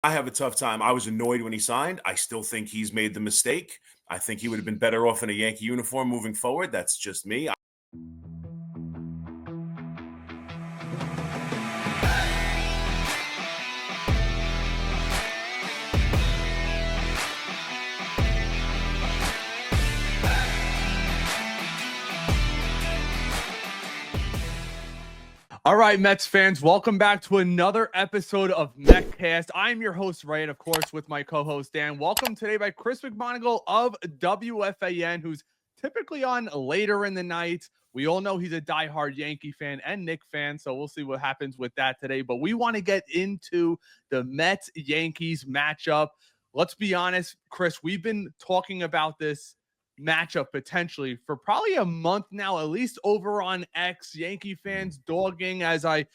I have a tough time. I was annoyed when he signed. I still think he's made the mistake. I think he would have been better off in a Yankee uniform moving forward. That's just me. All right, Mets fans, welcome back to another episode of MetCast. I'm your host, Ray, and of course, with my co-host, Dan. Welcome today by Chris McMonigle of WFAN, who's typically on later in the night. We all know he's a diehard Yankee fan and Knicks fan, so we'll see what happens with that today. But we want to get into the Mets-Yankees matchup. Let's be honest, Chris, we've been talking about this matchup potentially for probably a month now, at least over on X. Yankee fans dogging as I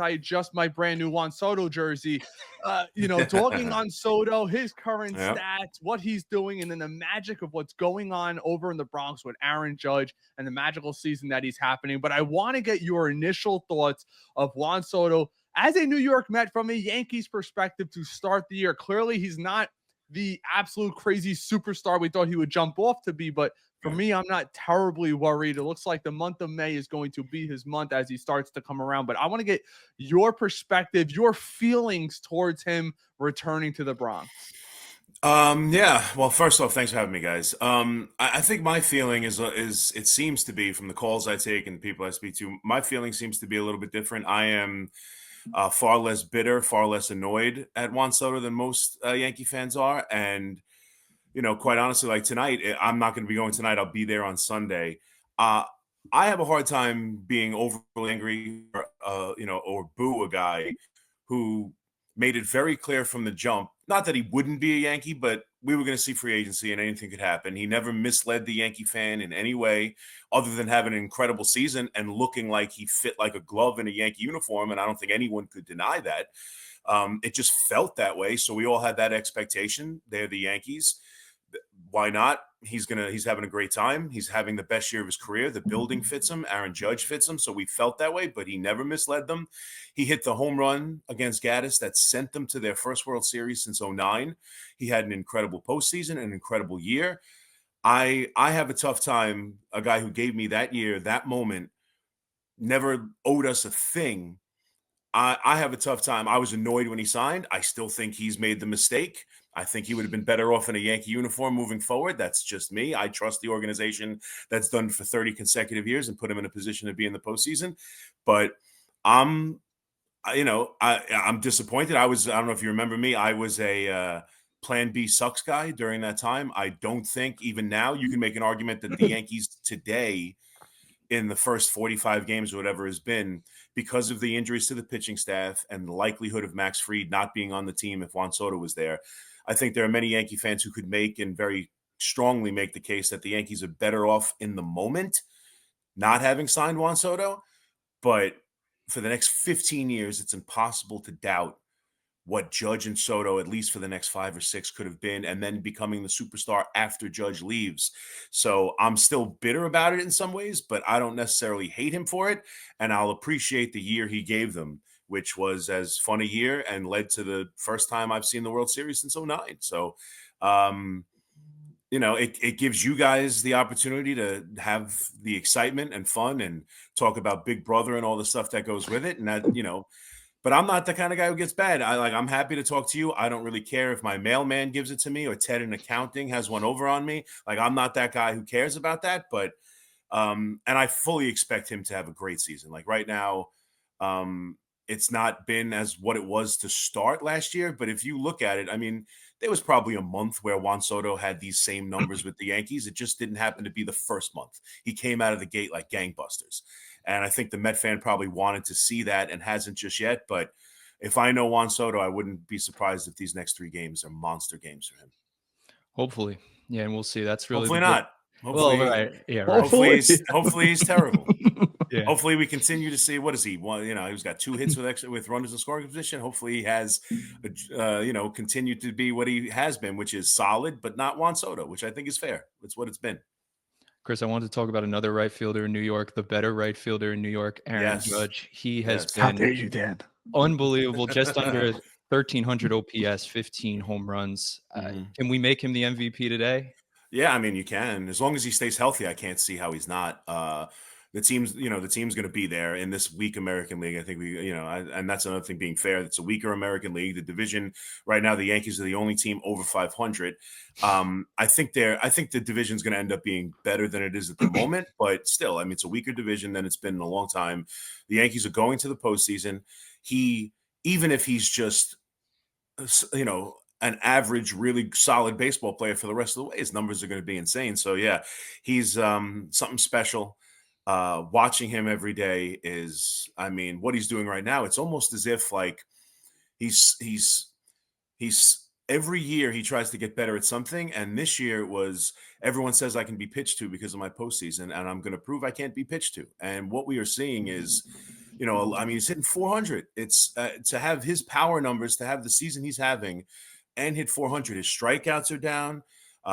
adjust my brand new Juan Soto jersey, dogging on Soto, his current stats, what he's doing, and then the magic of what's going on over in the Bronx with Aaron Judge and the magical season that he's happening. But I want to get your initial thoughts of Juan Soto as a New York Met from a Yankees perspective to start the year. Clearly, he's not the absolute crazy superstar we thought he would jump off to be, but for me, I'm not terribly worried. It looks like the month of May is going to be his month as he starts to come around, but I want to get your perspective, your feelings towards him returning to the Bronx. Well, first off, thanks for having me, guys. I think my feeling is it seems to be, from the calls I take and people I speak to, my feeling seems to be a little bit different. I am far less bitter, far less annoyed at Juan Soto than most Yankee fans are. And, quite honestly, like tonight, I'm not going to be going tonight. I'll be there on Sunday. I have a hard time being overly angry or boo a guy who made it very clear from the jump, not that he wouldn't be a Yankee, but we were going to see free agency and anything could happen. He never misled the Yankee fan in any way other than having an incredible season and looking like he fit like a glove in a Yankee uniform. And I don't think anyone could deny that. It just felt that way. So we all had that expectation. They're the Yankees. Why not? He's having a great time. He's having the best year of his career. The building fits him. Aaron Judge fits him. So we felt that way, but he never misled them. He hit the home run against Gaddis that sent them to their first World Series since 2009. He had an incredible postseason, an incredible year. I have a tough time. A guy who gave me that year, that moment, never owed us a thing. I have a tough time. I was annoyed when he signed. I still think he's made the mistake. I think he would have been better off in a Yankee uniform moving forward. That's just me. I trust the organization that's done for 30 consecutive years and put him in a position to be in the postseason. But I'm disappointed. I don't know if you remember me. I was a Plan B sucks guy during that time. I don't think even now you can make an argument that the Yankees today, in the first 45 games or whatever has been, because of the injuries to the pitching staff and the likelihood of Max Fried not being on the team if Juan Soto was there, I think there are many Yankee fans who could make and very strongly make the case that the Yankees are better off in the moment not having signed Juan Soto. But for the next 15 years, it's impossible to doubt what Judge and Soto, at least for the next 5 or 6, could have been, and then becoming the superstar after Judge leaves. So I'm still bitter about it in some ways, but I don't necessarily hate him for it. And I'll appreciate the year he gave them, which was as fun a year and led to the first time I've seen the World Series since 2009. So, it gives you guys the opportunity to have the excitement and fun and talk about Big Brother and all the stuff that goes with it. And that, but I'm not the kind of guy who gets bad. I'm happy to talk to you. I don't really care if my mailman gives it to me or Ted in accounting has one over on me. I'm not that guy who cares about that. But and I fully expect him to have a great season. Right now, it's not been as what it was to start last year. But if you look at it, there was probably a month where Juan Soto had these same numbers with the Yankees. It just didn't happen to be the first month. He came out of the gate like gangbusters. And I think the Met fan probably wanted to see that and hasn't just yet. But if I know Juan Soto, I wouldn't be surprised if these next 3 games are monster games for him. Hopefully. Yeah, and we'll see. That's really hopefully not. Hopefully, well, right. Yeah, right. Hopefully he's terrible. Yeah. Hopefully we continue to see, what is he? Well, he's got 2 hits with runners in scoring position. Hopefully he has, continued to be what he has been, which is solid, but not Juan Soto, which I think is fair. It's what it's been. Chris, I wanted to talk about another right fielder in New York, the better right fielder in New York, Aaron Judge. He has been How dare you, Dan? Unbelievable. Just under 1,300 OPS, 15 home runs. Can we make him the MVP today? Yeah, I mean, you can, as long as he stays healthy. I can't see how he's not. The team's going to be there in this weak American League. I think and that's another thing being fair. It's a weaker American League. The division right now, the Yankees are the only team over 500. I think the division's going to end up being better than it is at the moment, but still, I mean, it's a weaker division than it's been in a long time. The Yankees are going to the postseason. Even if he's just, an average, really solid baseball player for the rest of the way, his numbers are going to be insane. So yeah, he's something special. Watching him every day is, I mean, what he's doing right now, it's almost as if like he's every year he tries to get better at something. And this year it was, everyone says I can be pitched to because of my postseason, and I'm going to prove I can't be pitched to. And what we are seeing is, I mean, he's hitting 400. It's to have his power numbers, to have the season he's having and hit 400. His strikeouts are down.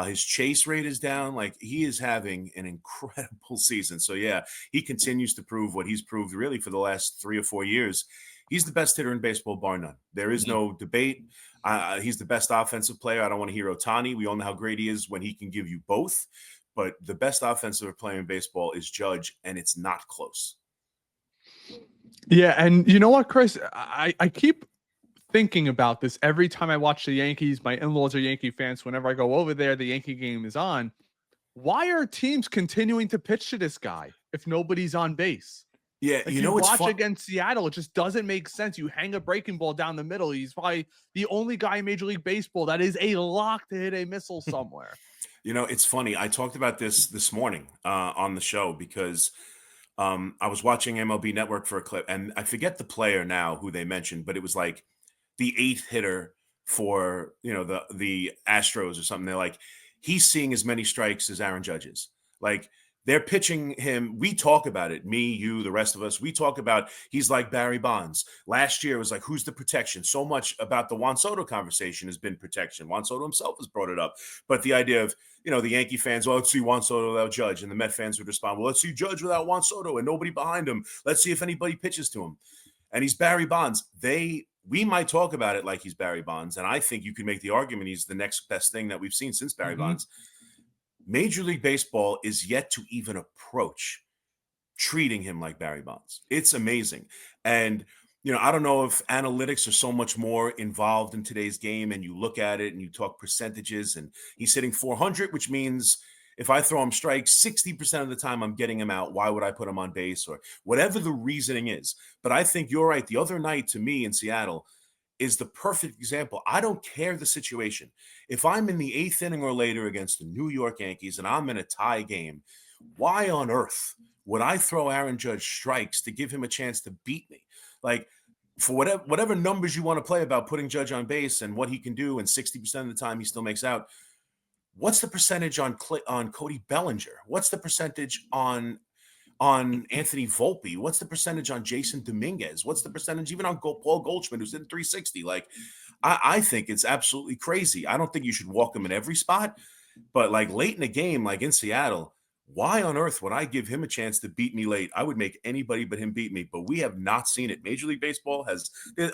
His chase rate is down. Like, he is having an incredible season. So yeah, he continues to prove what he's proved really for the last 3 or 4 years. He's the best hitter in baseball, bar none. There is no debate. He's the best offensive player. I don't want to hear Ohtani. We all know how great he is when he can give you both. But the best offensive player in baseball is Judge, and it's not close. Yeah, and you know what, Chris? I keep thinking about this every time I watch the Yankees. My in-laws are Yankee fans. Whenever I go over there, the Yankee game is on. Why are teams continuing to pitch to this guy if nobody's on base? Yeah, like, you watch against Seattle, it just doesn't make sense. You hang a breaking ball down the middle. He's probably the only guy in Major League Baseball that is a lock to hit a missile somewhere. It's funny. I talked about this morning on the show because I was watching MLB Network for a clip, and I forget the player now who they mentioned, but it was like the 8th hitter for the Astros or something. They're like, he's seeing as many strikes as Aaron Judge is. Like, they're pitching him. We talk about it. Me, you, the rest of us. We talk about he's like Barry Bonds. Last year it was like, who's the protection? So much about the Juan Soto conversation has been protection. Juan Soto himself has brought it up. But the idea of, the Yankee fans, well, let's see Juan Soto without Judge. And the Met fans would respond, well, let's see Judge without Juan Soto and nobody behind him. Let's see if anybody pitches to him. And he's Barry Bonds. We might talk about it like he's Barry Bonds. And I think you could make the argument he's the next best thing that we've seen since Barry Bonds. Major League Baseball is yet to even approach treating him like Barry Bonds. It's amazing. And, I don't know if analytics are so much more involved in today's game, and you look at it and you talk percentages, and he's hitting 400, which means if I throw him strikes, 60% of the time I'm getting him out. Why would I put him on base, or whatever the reasoning is? But I think you're right. The other night, to me, in Seattle is the perfect example. I don't care the situation. If I'm in the 8th inning or later against the New York Yankees and I'm in a tie game, why on earth would I throw Aaron Judge strikes to give him a chance to beat me? Like, for whatever numbers you want to play about putting Judge on base and what he can do, and 60% of the time he still makes out, what's the percentage on Cody Bellinger? What's the percentage on Anthony Volpe? What's the percentage on Jason Dominguez? What's the percentage even on Paul Goldschmidt, who's in 360? Like, I think it's absolutely crazy. I don't think you should walk him in every spot, but like late in a game, like in Seattle, why on earth would I give him a chance to beat me late? I would make anybody but him beat me, but we have not seen it. Major League Baseball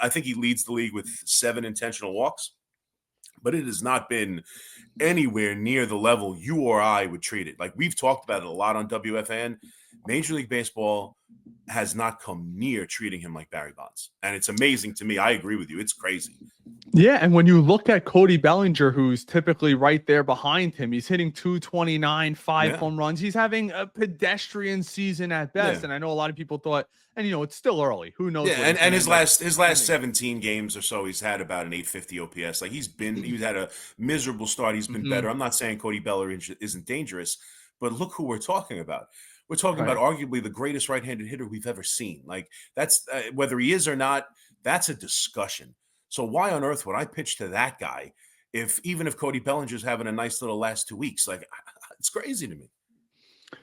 I think he leads the league with 7 intentional walks, but it has not been anywhere near the level you or I would treat it. Like, we've talked about it a lot on WFAN. Major League Baseball has not come near treating him like Barry Bonds. And it's amazing to me. I agree with you. It's crazy. Yeah, and when you look at Cody Bellinger, who's typically right there behind him, he's hitting 229, 5 home runs. He's having a pedestrian season at best. And I know a lot of people thought, and it's still early. Who knows? Yeah, and his last 17 games or so, he's had about an 850 OPS. Like, he's had a miserable start. He's been better. I'm not saying Cody Bellinger isn't dangerous, but look who we're talking about. We're talking about arguably the greatest right-handed hitter we've ever seen. Like, that's whether he is or not, that's a discussion. So why on earth would I pitch to that guy even if Cody Bellinger's having a nice little last 2 weeks? Like, it's crazy to me.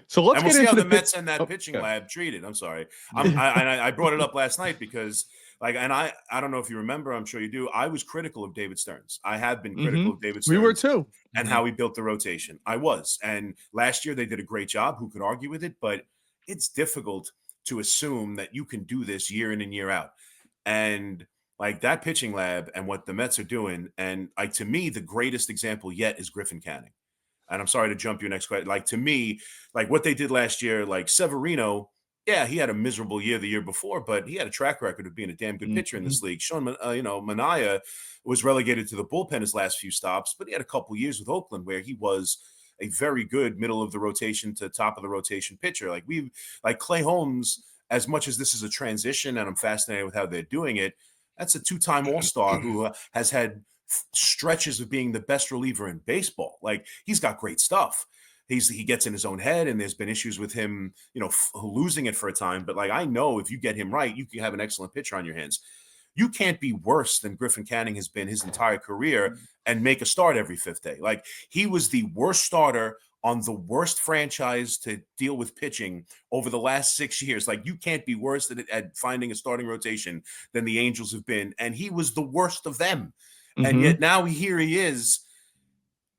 So let's we'll get see into how the Mets and that pitching lab treated. I'm sorry. I brought it up last night because, and I don't know if you remember, I'm sure you do. I was critical of David Stearns. I have been critical of David Stearns. We were too. And how he built the rotation. I was. And last year they did a great job. Who could argue with it? But it's difficult to assume that you can do this year in and year out. And Like that pitching lab and what the Mets are doing, and like to me, the greatest example yet is Griffin Canning. And I'm sorry to jump your next question. Like to me, like what they did last year, like Severino, yeah, he had a miserable year the year before, but he had a track record of being a damn good pitcher in Mhm. this league. Mania was relegated to the bullpen his last few stops, but he had a couple years with Oakland where he was a very good middle of the rotation to top of the rotation pitcher. Like Clay Holmes, as much as this is a transition, and I'm fascinated with how they're doing it. That's a two-time All-Star who has had stretches of being the best reliever in baseball. Like he's got great stuff. He gets in his own head, and there's been issues with him, losing it for a time. But like I know, if you get him right, you can have an excellent pitcher on your hands. You can't be worse than Griffin Canning has been his entire career and make a start every fifth day. Like he was the worst starter on the worst franchise to deal with pitching over the last 6 years. Like you can't be worse at finding a starting rotation than the Angels have been, and he was the worst of them. And Mhm. yet now here he is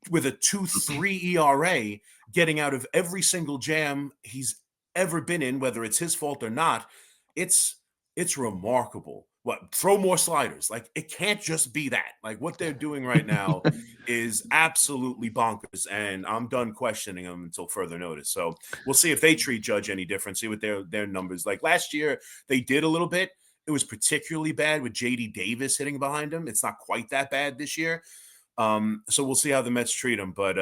with a 2.3 ERA, getting out of every single jam he's ever been in, whether it's his fault or not. It's remarkable. What, throw more sliders? Like it can't just be that. Like what they're doing right now is absolutely bonkers, and I'm done questioning them until further notice. So we'll see if they treat Judge any different. See what their numbers like. Last year they did a little bit. It was particularly bad with JD Davis hitting behind him. It's not quite that bad this year. So we'll see how the Mets treat him, but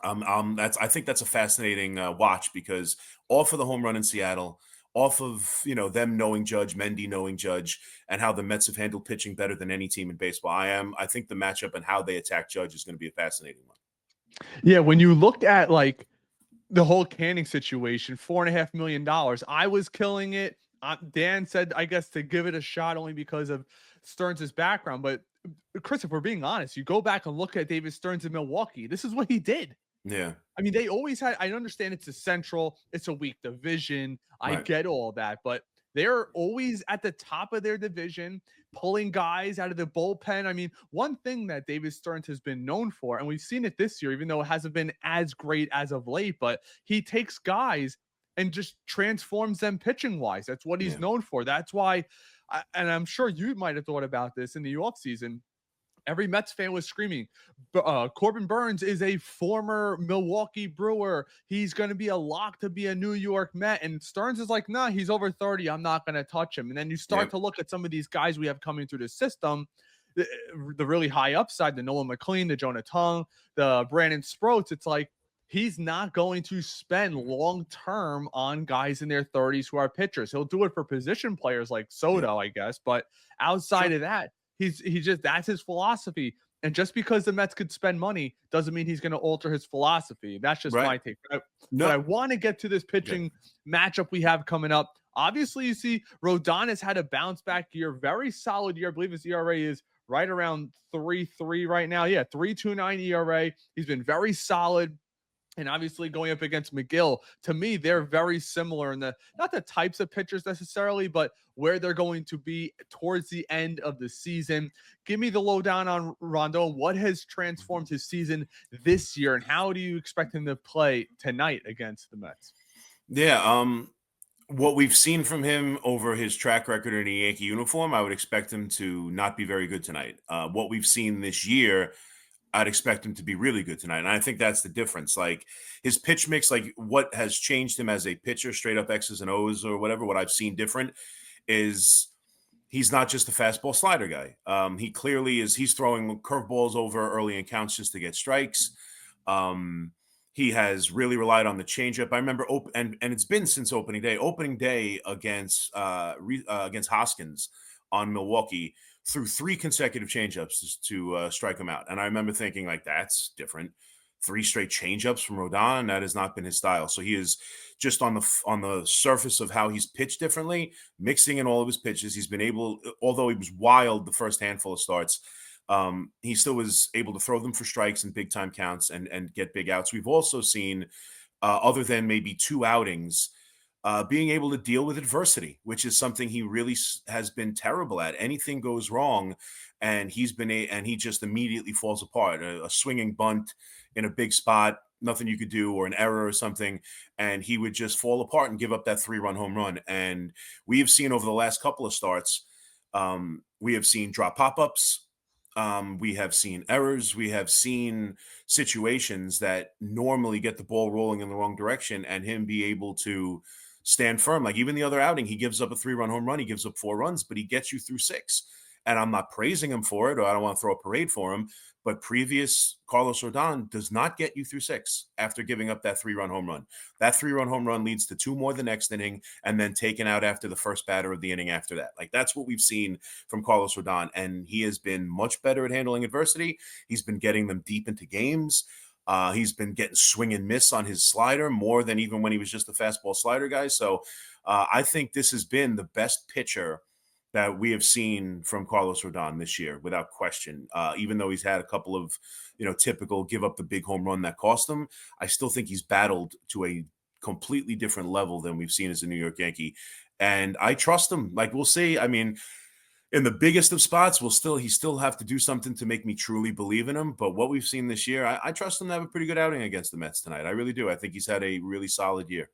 I think that's a fascinating watch because off of the home run in Seattle, off of them knowing Judge, Mendy knowing Judge, and how the Mets have handled pitching better than any team in baseball. I think the matchup and how they attack Judge is going to be a fascinating one. Yeah, when you look at like the whole Canning situation, $4.5 million, I was killing it. Dan said, I guess, to give it a shot only because of Stearns' background. But Chris, if we're being honest, you go back and look at David Stearns in Milwaukee. This is what he did. Yeah, I mean, they always had. I understand it's a central, it's a weak division. I right. get all that, but they're always at the top of their division, pulling guys out of the bullpen. I mean, one thing that David Stearns has been known for, and we've seen it this year, even though it hasn't been as great as of late, but he takes guys and just transforms them pitching wise. That's what he's Yeah, known for. That's why, and I'm sure you might have thought about this in the offseason. Every Mets fan was screaming, Corbin Burns is a former Milwaukee Brewer. He's going to be a lock to be a New York Met. And Stearns is like, nah, he's over 30. I'm not going to touch him. And then you start yep. to look at some of these guys we have coming through the system, the really high upside, the Nolan McLean, the Jonah Tung, the Brandon Sproats. It's like, he's not going to spend long term on guys in their 30s who are pitchers. He'll do it for position players like Soto, I guess. But outside of that, he just, that's his philosophy. And just because the Mets could spend money doesn't mean he's going to alter his philosophy. That's just my take. But I want to get to this pitching matchup we have coming up. Obviously, you see Rodon has had a bounce back year, very solid year. I believe his ERA is right around 3.3 right now. Yeah, 3.29 ERA. He's been very solid. And obviously going up against McGill, to me, they're very similar in not the types of pitchers necessarily, but where they're going to be towards the end of the season. Give me the lowdown on Rodon. What has transformed his season this year, and how do you expect him to play tonight against the Mets? Yeah. What we've seen from him over his track record in a Yankee uniform, I would expect him to not be very good tonight. What we've seen this year, I'd expect him to be really good tonight. And I think that's the difference. Like his pitch mix, like what has changed him as a pitcher, straight up X's and O's or whatever, what I've seen different is he's not just a fastball slider guy. He clearly is. He's throwing curveballs over early in counts just to get strikes. He has really relied on the changeup. I remember, and it's been since opening day. Opening day against Hoskins on Milwaukee, threw 3 consecutive changeups to strike him out. And I remember thinking, like, that's different. 3 straight changeups from Rodon. That has not been his style. So he is just on the surface of how he's pitched differently, mixing in all of his pitches. He's been able, although he was wild the first handful of starts, he still was able to throw them for strikes and big time counts and get big outs. We've also seen, other than maybe 2 outings, being able to deal with adversity, which is something he really has been terrible at. Anything goes wrong, and he just immediately falls apart. A swinging bunt in a big spot, nothing you could do, or an error or something, and he would just fall apart and give up that 3-run home run. And we have seen over the last couple of starts, We have seen drop pop-ups. We have seen errors. We have seen situations that normally get the ball rolling in the wrong direction, and him be able to stand firm. Like even the other outing, he gives up a 3-run home run. He gives up 4 runs, but he gets you through 6. And I'm not praising him for it, or I don't want to throw a parade for him. But previous Carlos Rodon does not get you through 6 after giving up that 3-run home run. That 3-run home run leads to 2 more the next inning, and then taken out after the first batter of the inning after that. Like that's what we've seen from Carlos Rodon, and he has been much better at handling adversity. He's been getting them deep into games. He's been getting swing and miss on his slider more than even when he was just a fastball slider guy. So I think this has been the best pitcher that we have seen from Carlos Rodon this year, without question. Even though he's had a couple of, typical give up the big home run that cost him, I still think he's battled to a completely different level than we've seen as a New York Yankee. And I trust him. Like, we'll see. I mean, in the biggest of spots, he still have to do something to make me truly believe in him. But what we've seen this year, I trust him to have a pretty good outing against the Mets tonight. I really do. I think he's had a really solid year.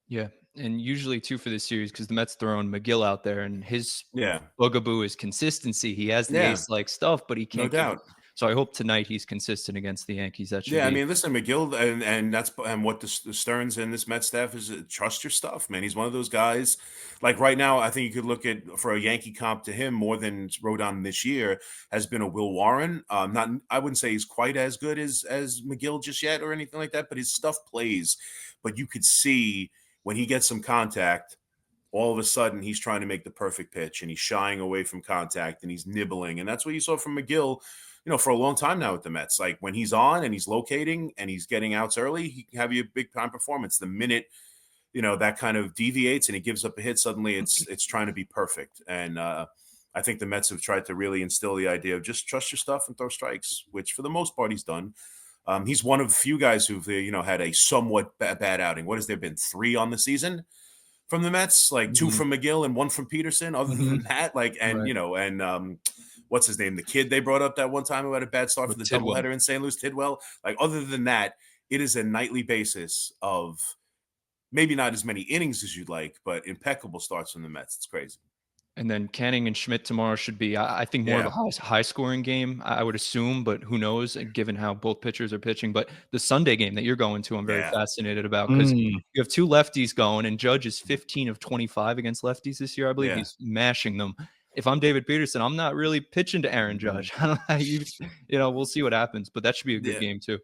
Yeah, and usually too for this series because the Mets throwing McGill out there, and his Yeah, bugaboo is consistency. He has the yeah, ace-like stuff, but he no can't give it. doubt. So I hope tonight he's consistent against the Yankees. That should Yeah, I be mean, listen, McGill, and what the Stearns and this Met staff is, trust your stuff, man. He's one of those guys. Like right now, I think you could look at for a Yankee comp to him more than Rodon this year has been a Will Warren. Not, I wouldn't say he's quite as good as McGill just yet or anything like that, but his stuff plays. But you could see when he gets some contact, all of a sudden he's trying to make the perfect pitch and he's shying away from contact and he's nibbling. And that's what you saw from McGill, for a long time now with the Mets. Like when he's on and he's locating and he's getting outs early, he can have you a big time performance. The minute, that kind of deviates and he gives up a hit, suddenly it's trying to be perfect. And I think the Mets have tried to really instill the idea of just trust your stuff and throw strikes, which for the most part he's done. He's one of the few guys who've, had a somewhat bad outing. What has there been, 3 on the season from the Mets? Like 2 from McGill and 1 from Peterson. Other than that, what's his name? The kid they brought up that one time who had a bad start for the doubleheader in St. Louis, Tidwell. Like other than that, it is a nightly basis of maybe not as many innings as you'd like, but impeccable starts from the Mets. It's crazy. And then Canning and Schmidt tomorrow should be, I think, more of a high scoring game, I would assume, but who knows, given how both pitchers are pitching. But the Sunday game that you're going to, I'm very fascinated about because you have 2 lefties going, and Judge is 15 of 25 against lefties this year. I believe he's mashing them. If I'm David Peterson, I'm not really pitching to Aaron Judge. I don't know, we'll see what happens, but that should be a good game too.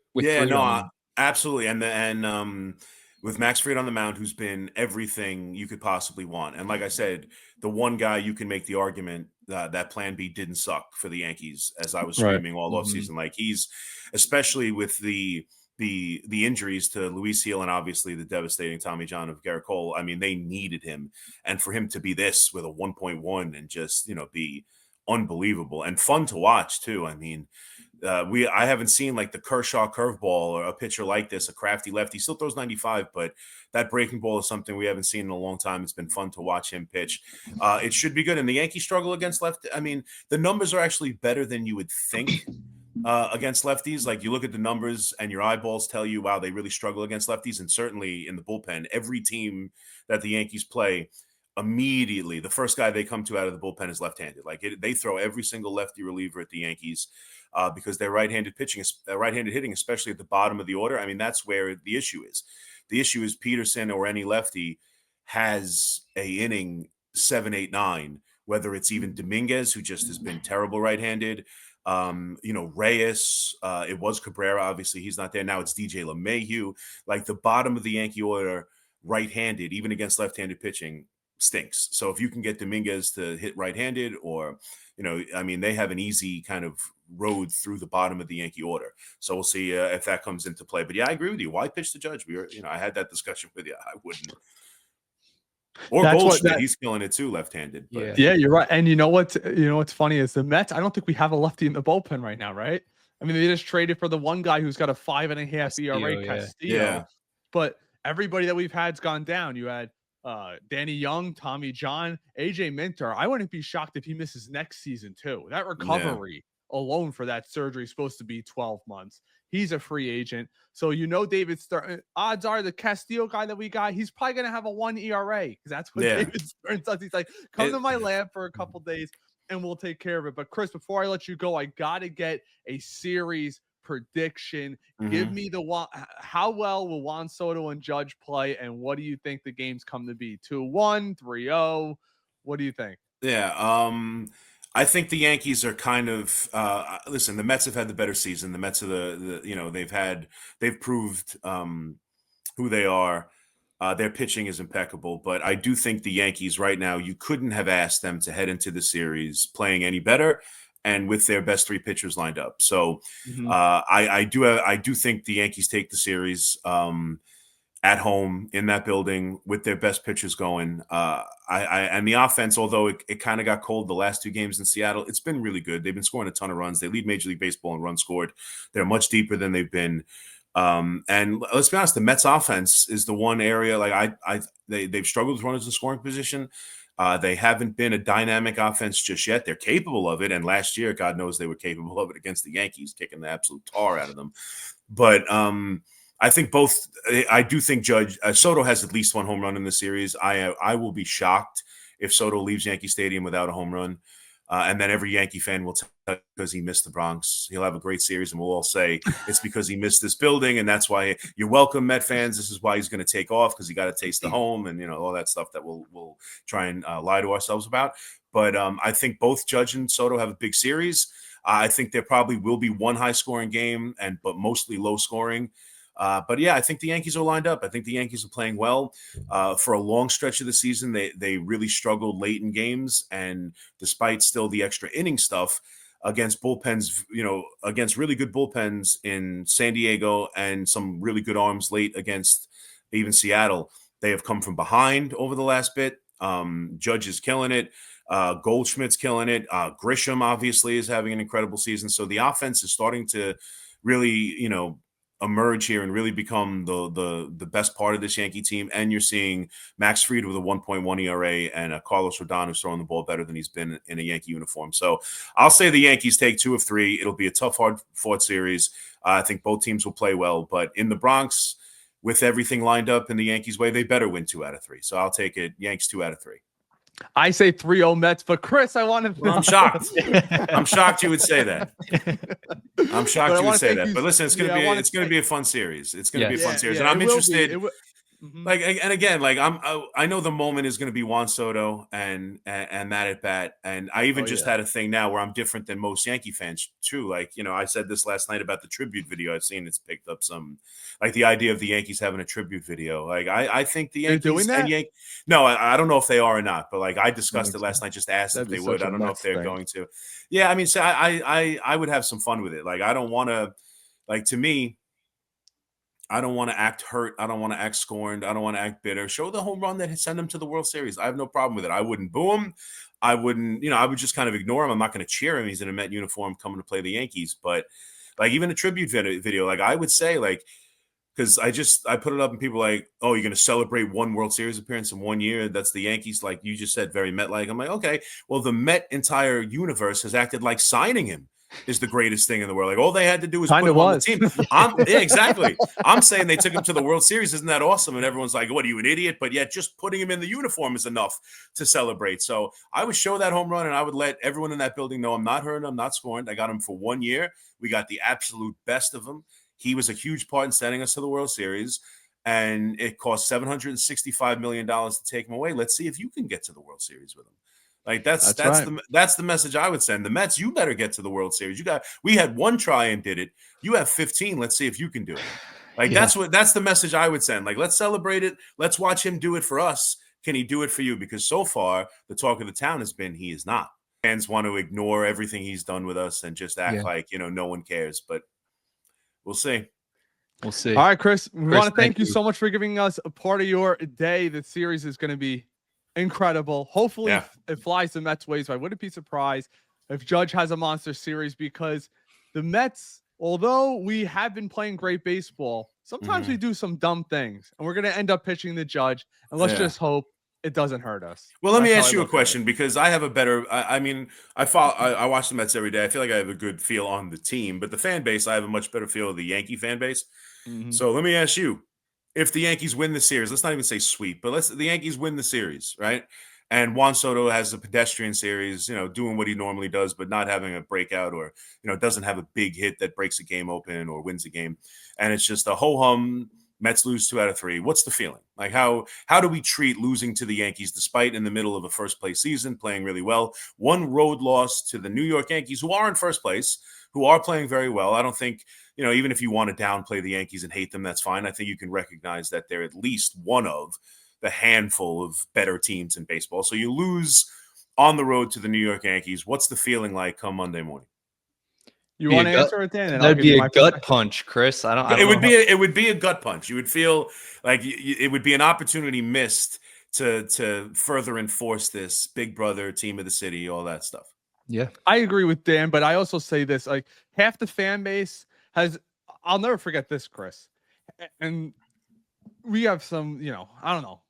Absolutely. And with Max Fried on the mound, who's been everything you could possibly want. And like I said, the one guy you can make the argument that Plan B didn't suck for the Yankees, as I was screaming all offseason. Like he's, especially with the injuries to Luis Gil and obviously the devastating Tommy John of Garrett Cole. I mean, they needed him. And for him to be this with a 1.1 and just, be unbelievable and fun to watch too. I mean, I haven't seen like the Kershaw curveball or a pitcher like this, a crafty lefty. He still throws 95, but that breaking ball is something we haven't seen in a long time. It's been fun to watch him pitch. It should be good. And the Yankees struggle against lefty. I mean, the numbers are actually better than you would think against lefties. Like you look at the numbers and your eyeballs tell you, wow, they really struggle against lefties. And certainly in the bullpen, every team that the Yankees play, immediately the first guy they come to out of the bullpen is left-handed. Like they throw every single lefty reliever at the Yankees because they're right-handed pitching, right-handed hitting, especially at the bottom of the order. I mean, that's where the issue is. The issue is Peterson or any lefty has a inning 7, 8, 9, whether it's even Dominguez, who just has been terrible right-handed, Reyes, it was Cabrera, obviously he's not there. Now it's DJ LeMahieu. Like the bottom of the Yankee order, right-handed, even against left-handed pitching, stinks. So if you can get Dominguez to hit right-handed or, they have an easy kind of road through the bottom of the Yankee order. So we'll see if that comes into play. But yeah, I agree with you. Why pitch the Judge? I had that discussion with you. I wouldn't. Or Goldschmidt, he's killing it too, left-handed. But. Yeah, you're right. And you know what's funny is the Mets. I don't think we have a lefty in the bullpen right now, right? I mean, they just traded for the one guy who's got a 5.5 ERA, Castillo. Yeah. But everybody that we've had's gone down. You had Danny Young, Tommy John, AJ Minter. I wouldn't be shocked if he misses next season too. That recovery alone for that surgery is supposed to be 12 months. He's a free agent. So, David Stern, odds are the Castillo guy that we got, he's probably going to have a 1 ERA because that's what David Stern does. He's like, come to my lab for a couple days and we'll take care of it. But Chris, before I let you go, I got to get a series prediction. Give me how well will Juan Soto and Judge play, and what do you think the games come to be? 2-1, 3-0? What do you think? Yeah, I think the Yankees are kind of listen. The Mets have had the better season. The Mets are they've proved who they are. Their pitching is impeccable, but I do think the Yankees right now, you couldn't have asked them to head into the series playing any better and with their best 3 pitchers lined up. So I do think the Yankees take the series at home in that building with their best pitchers going. And the offense, although it kind of got cold the last 2 games in Seattle, it's been really good. They've been scoring a ton of runs. They lead Major League Baseball in runs scored. They're much deeper than they've been. And let's be honest, the Mets offense is the one area they've struggled with runners in scoring position. They haven't been a dynamic offense just yet. They're capable of it. And last year, God knows they were capable of it against the Yankees, kicking the absolute tar out of them. But I think I do think Judge Soto has at least 1 home run in the series. I will be shocked if Soto leaves Yankee Stadium without a home run. And then every Yankee fan will tell because he missed the Bronx. He'll have a great series, and we'll all say it's because he missed this building, and that's why you're welcome, Met fans. This is why he's going to take off, because he got to taste the home, and all that stuff that we'll try and lie to ourselves about. But I think both Judge and Soto have a big series. I think there probably will be one high-scoring game, but mostly low-scoring. But yeah, I think the Yankees are lined up. I think the Yankees are playing well. For a long stretch of the season, they really struggled late in games, and despite still the extra inning stuff against bullpens, against really good bullpens in San Diego and some really good arms late against even Seattle, they have come from behind over the last bit. Judge is killing it. Goldschmidt's killing it. Grisham obviously is having an incredible season. So the offense is starting to really, emerge here and really become the best part of this Yankee team. And you're seeing Max Fried with a 1.1 ERA and Carlos Rodon who's throwing the ball better than he's been in a Yankee uniform. So I'll say the Yankees take 2 of 3. It'll be a tough, hard-fought series. I think both teams will play well. But in the Bronx, with everything lined up in the Yankees' way, they better win 2 out of 3. So I'll take it, Yanks 2 out of 3. I say 3-0 Mets, but Chris, I want to. I'm shocked. I'm shocked you would say that. I'm shocked you would say that. But listen, it's gonna be a fun series. It's gonna be a fun series, and I'm interested. And again, I know the moment is going to be Juan Soto and that at bat, and I even had a thing now where I'm different than most Yankee fans too. I said this last night about the tribute video. I've seen it's picked up some, the idea of the Yankees having a tribute video. I think the Yankees doing that? No, I don't know if they are or not, but I discussed it last night. Just asked if they would. I don't know if they're going to. Yeah, I mean, so I would have some fun with it. I don't want to. To me, I don't want to act hurt. I don't want to act scorned. I don't want to act bitter. Show the home run that send them to the World Series. I have no problem with it. I wouldn't boo him. I wouldn't, I would just kind of ignore him. I'm not going to cheer him. He's in a Met uniform coming to play the Yankees. But even a tribute video, I would say, because I put it up and people are like, oh, you're going to celebrate one World Series appearance in 1 year. That's the Yankees. Like you just said, very Met-like. I'm like, okay, well, the Met entire universe has acted like signing him is the greatest thing in the world. All they had to do was put him on the team. Yeah, exactly. I'm saying they took him to the World Series. Isn't that awesome? And everyone's like, what are you, an idiot? But yet just putting him in the uniform is enough to celebrate. So I would show that home run, and I would let everyone in that building know I'm not hurt, I'm not scorned. I got him for 1 year. We got the absolute best of him. He was a huge part in sending us to the World Series, and it cost $765 million to take him away. Let's see if you can get to the World Series with him. That's the message I would send. The Mets, you better get to the World Series. We had 1 try and did it. You have 15. Let's see if you can do it. That's the message I would send. Let's celebrate it. Let's watch him do it for us. Can he do it for you? Because so far the talk of the town has been he is not. Fans want to ignore everything he's done with us and just act like no one cares. But we'll see. We'll see. All right, Chris. We want to thank you so much for giving us a part of your day. The series is going to be incredible. Hopefully it flies the Mets' ways. I wouldn't be surprised if Judge has a monster series, because the Mets, although we have been playing great baseball, sometimes we do some dumb things, and we're going to end up pitching the Judge. And let's just hope it doesn't hurt us. Well, let me That's how ask I you a look at it. question because I have a better. I mean, I watch the Mets every day. I feel like I have a good feel on the team, but the fan base, I have a much better feel of the Yankee fan base. Mhm. So let me ask you: if the Yankees win the series, let's not even say sweep, but the Yankees win the series, right? And Juan Soto has a pedestrian series, doing what he normally does, but not having a breakout or doesn't have a big hit that breaks a game open or wins a game, and it's just a ho hum. Mets lose 2 out of 3. What's the feeling? Like how do we treat losing to the Yankees despite in the middle of a first place season playing really well? One road loss to the New York Yankees, who are in first place, who are playing very well. I don't think, even if you want to downplay the Yankees and hate them, that's fine. I think you can recognize that they're at least one of the handful of better teams in baseball. So you lose on the road to the New York Yankees. What's the feeling like come Monday morning? You want to answer it, Dan? And I'll That'd give be you a my gut perspective. punch, Chris. I don't It know would be a gut punch. You would feel like it would be an opportunity missed to further enforce this big brother team of the city, all that stuff. Yeah. I agree with Dan, but I also say this, like half the fan base I'll never forget this, Chris. And we have some, I don't know.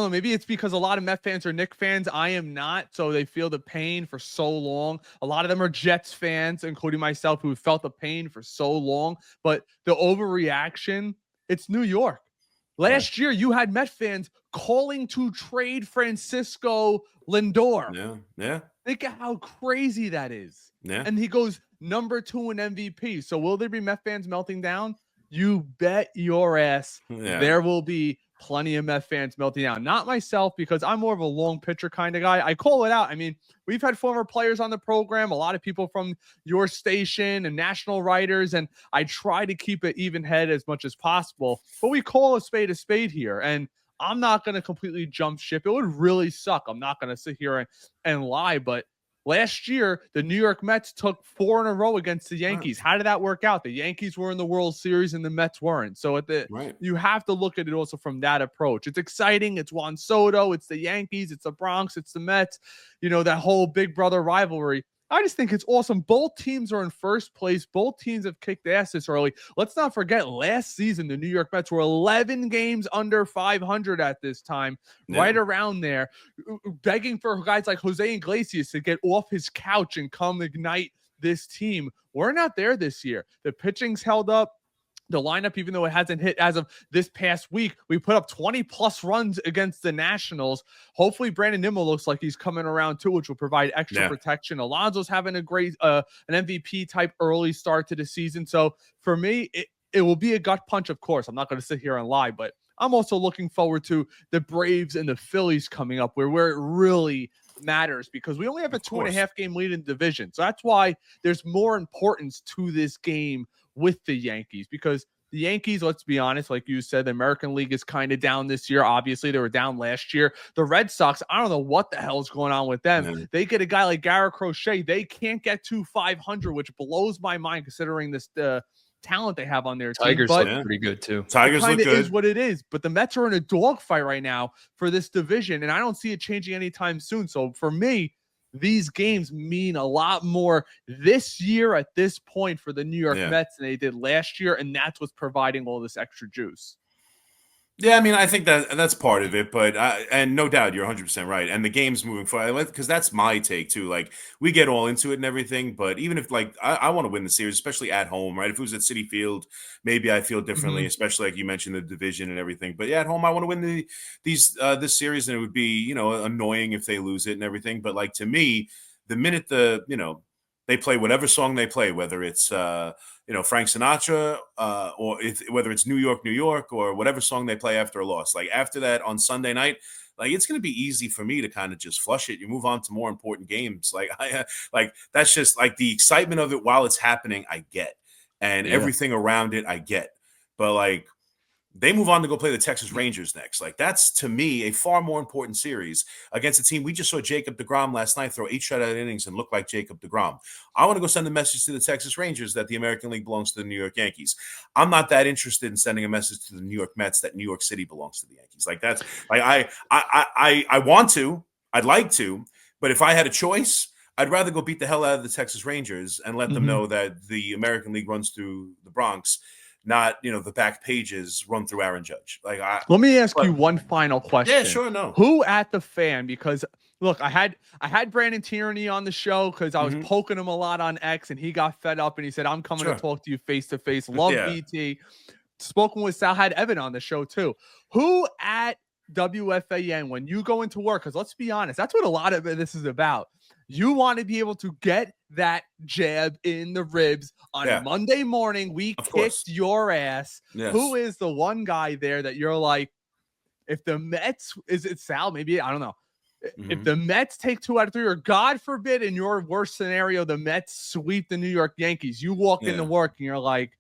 Maybe it's because a lot of Met fans are Knicks fans. I am not. So they feel the pain for so long. A lot of them are Jets fans, including myself, who felt the pain for so long. But the overreaction, it's New York. Last year, you had Met fans calling to trade Francisco Lindor. Yeah. Yeah. Think of how crazy that is. Yeah. And he goes number 2 in MVP. So will there be Met fans melting down? You bet your ass there will be plenty of Met fans melting down. Not myself, because I'm more of a long pitcher kind of guy. I call it out. I mean, we've had former players on the program, a lot of people from your station and national writers, and I try to keep it even head as much as possible. But we call a spade here. And I'm not going to completely jump ship. It would really suck. I'm not going to sit here and lie, but last year, the New York Mets took 4 in a row against the Yankees. How did that work out? The Yankees were in the World Series and the Mets weren't. So you have to look at it also from that approach. It's exciting. It's Juan Soto. It's the Yankees. It's the Bronx. It's the Mets. That whole big brother rivalry. I just think it's awesome. Both teams are in first place. Both teams have kicked ass this early. Let's not forget last season, the New York Mets were 11 games under 500 at this time, right around there, begging for guys like Jose Iglesias to get off his couch and come ignite this team. We're not there this year. The pitching's held up. The lineup, even though it hasn't hit as of this past week, we put up 20 plus runs against the Nationals. Hopefully Brandon Nimmo looks like he's coming around too, which will provide extra protection. Alonso's having a great an MVP type early start to the season. So for me, it will be a gut punch, of course. I'm not going to sit here and lie, but I'm also looking forward to the Braves and the Phillies coming up where it really matters, because we only have a 2.5 game lead in the division. So that's why there's more importance to this game with the Yankees, because the Yankees, let's be honest, like you said, the American League is kind of down this year. Obviously, they were down last year. The Red Sox, I don't know what the hell is going on with them. Yeah. They get a guy like Garrett Crochet. They can't get to 500, which blows my mind considering this talent they have on their team. Tigers look pretty good too. Tigers look good. Is what it is. But the Mets are in a dogfight right now for this division, and I don't see it changing anytime soon. So for me, these games mean a lot more this year at this point for the New York Mets than they did last year, and that's what's providing all this extra juice. Yeah, I mean, I think that's part of it, but and no doubt you're 100% right. And the game's moving forward, because that's my take too. Like, we get all into it and everything, but even if I want to win the series, especially at home, right? If it was at Citi Field, maybe I feel differently, especially like you mentioned the division and everything. But yeah, at home, I want to win this series, and it would be annoying if they lose it and everything. But like, to me, the minute they play whatever song they play, whether it's Frank Sinatra or whether it's New York, New York, or whatever song they play after a loss. Like, after that on Sunday night, like, it's going to be easy for me to kind of just flush it. You move on to more important games. Like that's just like the excitement of it while it's happening. I get, and everything around it, I get, but like, they move on to go play the Texas Rangers next. Like, that's, to me, a far more important series against a team. We just saw Jacob deGrom last night throw 8 shutout innings and look like Jacob deGrom. I want to go send a message to the Texas Rangers that the American League belongs to the New York Yankees. I'm not that interested in sending a message to the New York Mets that New York City belongs to the Yankees. Like, that's like, I want to, I'd like to, but if I had a choice, I'd rather go beat the hell out of the Texas Rangers and let them know that the American League runs through the Bronx not, the back pages run through Aaron Judge. Let me ask you one final question. Yeah, sure. No. Who at the Fan? Because look, I had Brandon Tierney on the show because I was poking him a lot on X, and he got fed up and he said, "I'm coming to talk to you face to face." Love BT. Spoken with Sal, had Evan on the show too. Who at WFAN, when you go into work, because let's be honest, that's what a lot of this is about. You want to be able to get that jab in the ribs on Monday morning. We kicked your ass. Yes. Who is the one guy there that you're like, if the Mets, is it Sal? Maybe, I don't know. If the Mets take 2 out of 3, or God forbid, in your worst scenario, the Mets sweep the New York Yankees, you walk into work and you're like,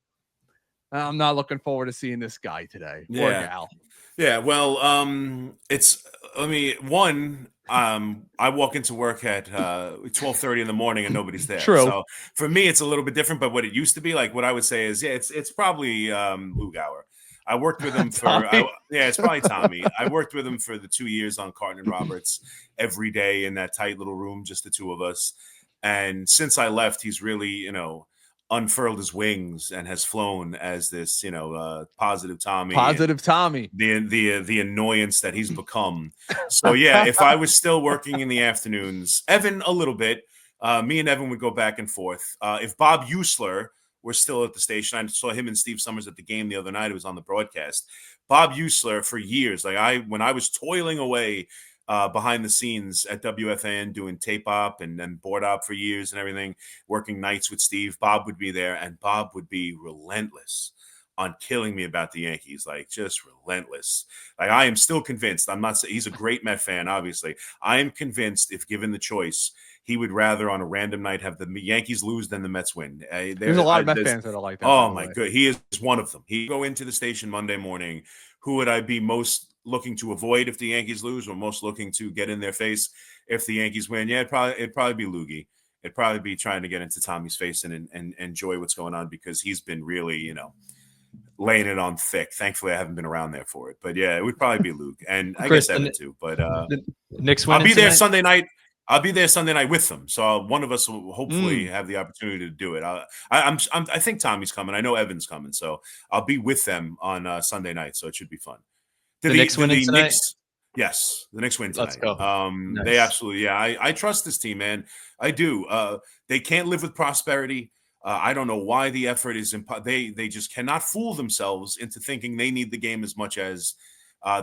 I'm not looking forward to seeing this guy today or gal. Yeah, well, I walk into work at 12:30 in the morning and nobody's there. True. So for me, it's a little bit different. But what it used to be, like what I would say is, it's probably Lugauer. I worked with him for it's probably Tommy. I worked with him for the 2 years on Carton and Roberts every day in that tight little room, just the two of us. And since I left, he's really, unfurled his wings and has flown as this, positive Tommy. Positive Tommy. The annoyance that he's become. So yeah, if I was still working in the afternoons, Evan a little bit, me and Evan would go back and forth. If Bob Usler were still at the station, I saw him and Steve Summers at the game the other night. It was on the broadcast. Bob Usler for years, when I was toiling away behind the scenes at WFAN doing tape op and then board op for years and everything, working nights with Steve, Bob would be there, and Bob would be relentless on killing me about the Yankees, just relentless. I am still convinced. I'm not saying he's a great Met fan, obviously. I am convinced if given the choice, he would rather on a random night have the Yankees lose than the Mets win. There's a lot of Met fans that are like that. Oh my God, he is one of them. He'd go into the station Monday morning. Who would I be most looking to avoid if the Yankees lose, or most looking to get in their face if the Yankees win? Yeah, it'd probably be Loogie. It'd probably be trying to get into Tommy's face and enjoy what's going on, because he's been really, laying it on thick. Thankfully, I haven't been around there for it. But yeah, it would probably be Luke, and I guess Evan too. But Knicks I'll be there Sunday night. I'll be there Sunday night with them, so one of us will hopefully have the opportunity to do it. I think Tommy's coming. I know Evan's coming, so I'll be with them on Sunday night. So it should be fun. The Knicks win tonight? Yes, the Knicks win tonight. Let's go. Nice. They absolutely, I trust this team, man. I do. They can't live with prosperity. I don't know why the effort is. They just cannot fool themselves into thinking they need the game as much as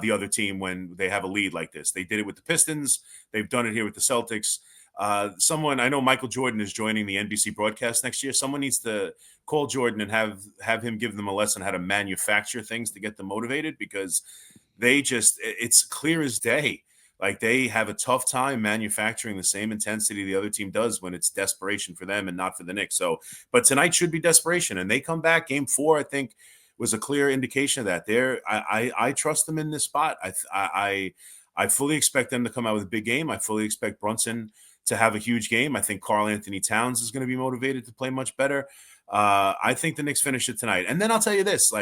the other team when they have a lead like this. They did it with the Pistons. They've done it here with the Celtics. I know Michael Jordan is joining the NBC broadcast next year. Someone needs to call Jordan and have him give them a lesson how to manufacture things to get them motivated, because it's clear as day. They have a tough time manufacturing the same intensity the other team does when it's desperation for them and not for the Knicks. So, but tonight should be desperation, and they come back. Game 4, I think, was a clear indication of that. I trust them in this spot. I fully expect them to come out with a big game. I fully expect Brunson to have a huge game. I think Karl Anthony Towns is going to be motivated to play much better. I think the Knicks finish it tonight. And then I'll tell you this,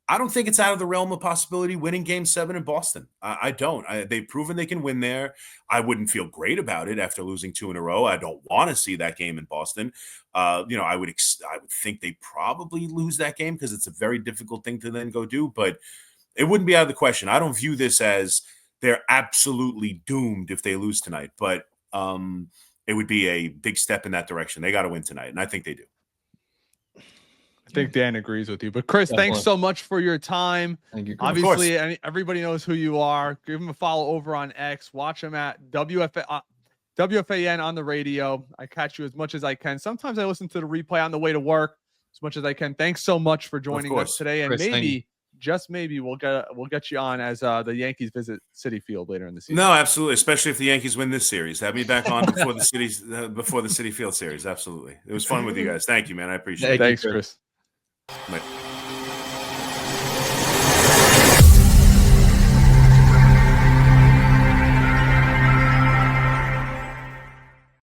I don't think it's out of the realm of possibility winning Game 7 in Boston. I don't. They've proven they can win there. I wouldn't feel great about it after losing 2 in a row. I don't want to see that game in Boston. I would think they probably lose that game because it's a very difficult thing to then go do. But it wouldn't be out of the question. I don't view this as they're absolutely doomed if they lose tonight. But it would be a big step in that direction. They got to win tonight, and I think they do. I think Dan agrees with you. But Chris, thanks so much for your time. Thank you. Obviously, everybody knows who you are. Give him a follow over on X. Watch him at WFAN on the radio. I catch you as much as I can. Sometimes I listen to the replay on the way to work as much as I can. Thanks so much for joining us today. And Chris, just maybe we'll get you on as the Yankees visit Citi Field later in the season. No, absolutely. Especially if the Yankees win this series. Have me back on before the Citi Field series. Absolutely. It was fun with you guys. Thank you, man. I appreciate it. Thanks, Chris. Bye.